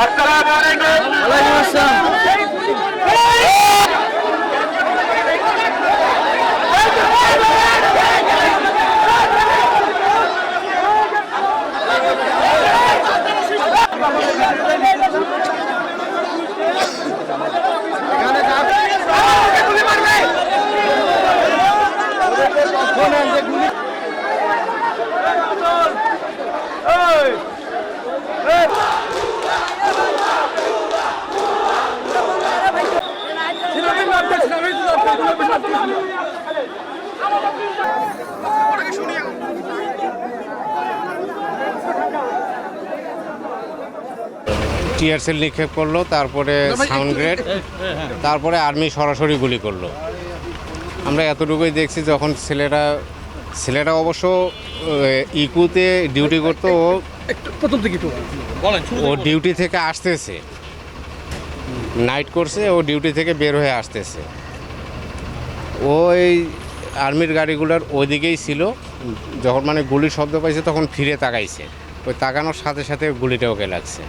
আসসালামু আলাইকুম। ওয়ালাইকুম আসসালাম। টিয়ার সেল নিক্ষেপ করলো, তারপরে সাউন্ড গ্রেড, তারপরে আর্মি সরাসরি গুলি করলো। আমরা এতটুকুই দেখছি। যখন ছেলেটা অবশ্য ইকুতে ডিউটি করতো, ও ডিউটি থেকে আসতেছে, নাইট করছে, ও ডিউটি থেকে বের হয়ে আসতেছে। ওই আর্মির গাড়িগুলোর ওইদিকেই ছিল। যখন মানে গুলির শব্দ পাইছে তখন ফিরে তাকাইছে, ওই তাকানোর সাথে সাথে গুলিটা ওকে লাগছে।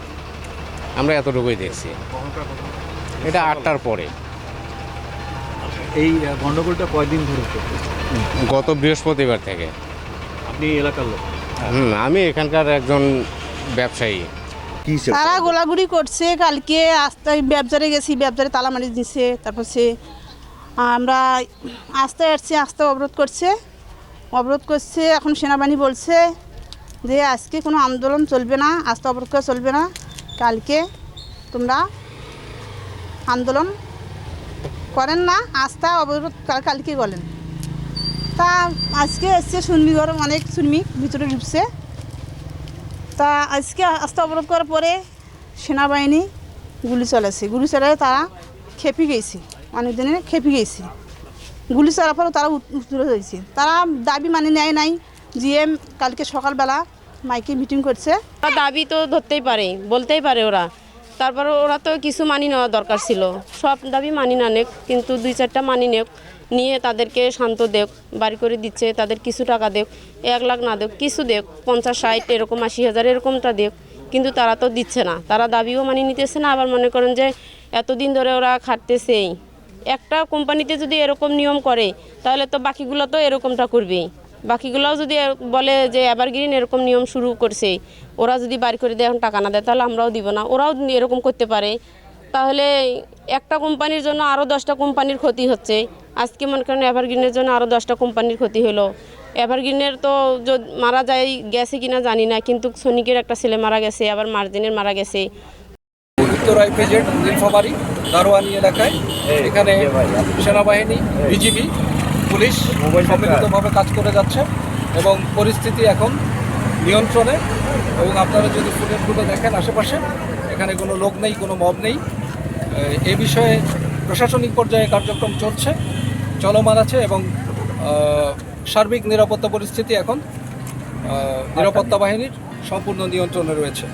আমরা এতটুকুই দেখছি। এটা 8টার পরে। এই গন্ডগোলটা কয়দিন ধরে চলছে? গত বৃহস্পতিবার থেকে। আপনি এলাকার লোক? আমি এখানকার একজন ব্যবসায়ী। তারা গোলাগুলি করছে। কালকে আসতে ব্যবসারে গেছি, ব্যবসারে তালা মারি দিচ্ছে। তারপর আমরা আসতে অবরোধ করছে। এখন সেনাবাহিনী বলছে যে আজকে কোনো আন্দোলন চলবে না, আস্তে অবরোধ করা চলবে না, কালকে তোমরা আন্দোলন করেন না, আস্থা অবরোধ কালকে বলেন। তা আজকে এসছে সুন্নি গরম, অনেক শ্রমিক ভিতরে ঢুকছে। তা আজকে আস্থা অবরোধ করার পরে সেনাবাহিনী গুলি চালায় তারা খেপে গেছে, অনেক দিনে খেপে গেছে। গুলি চালার পরে তারা উত্তর হয়েছে। তারা দাবি মানে নেয় নাই। জিএম কালকে সকালবেলা মাইকে মিটিং করছে। দাবি তো ধরতেই পারে, বলতেই পারে ওরা। তারপর ওরা তো কিছু মানি নেওয়া দরকার ছিল। সব দাবি মানি না নেক, কিন্তু 2-4টা মানি নেক, নিয়ে তাদেরকে শান্ত দেখ, বাড়ি করে দিচ্ছে। তাদের কিছু টাকা দেখ, 1 লাখ না দেখ, কিছু দেখ, 50-60 এরকম 80,000 এরকমটা দেখ, কিন্তু তারা তো দিচ্ছে না। তারা দাবিও মানি নিতেছে না। আবার মনে করেন যে এতদিন ধরে ওরা খাটতেছেই। একটা কোম্পানিতে যদি এরকম নিয়ম করে তাহলে তো বাকিগুলো তো এরকমটা করবেই। বাকিগুলোও যদি বলে যে এভারগ্রিন এরকম নিয়ম শুরু করছে, ওরা যদি বাড়ি করে দেয়, এখন টাকা না দেয়, তাহলে আমরাও দিব না। ওরাও এরকম করতে পারে। তাহলে একটা কোম্পানির জন্য আরও 10টা কোম্পানির ক্ষতি হচ্ছে। আজকে মনে করেন এভারগ্রিনের জন্য আরও 10টা কোম্পানির ক্ষতি হলো। এভারগ্রিনের তো মারা গেছে কিনা জানি না, কিন্তু সনিকের একটা ছেলে মারা গেছে, আবার মার্জিনের মারা গেছে। উত্তরায় প্রেজেন্ট নীলফামারী দারোয়ানি এলাকায় এখানে সেনাবাহিনী, বিজিবি, পুলিশ সম্মিলিতভাবে কাজ করে যাচ্ছে এবং পরিস্থিতি এখন নিয়ন্ত্রণে। এবং আপনারা যদি ফুটেজগুলো দেখেন আশেপাশে, এখানে কোনো লোক নেই, কোনো মব নেই। এ বিষয়ে প্রশাসনিক পর্যায়ে কার্যক্রম চলমান আছে এবং সার্বিক নিরাপত্তা পরিস্থিতি এখন নিরাপত্তা বাহিনীর সম্পূর্ণ নিয়ন্ত্রণে রয়েছে।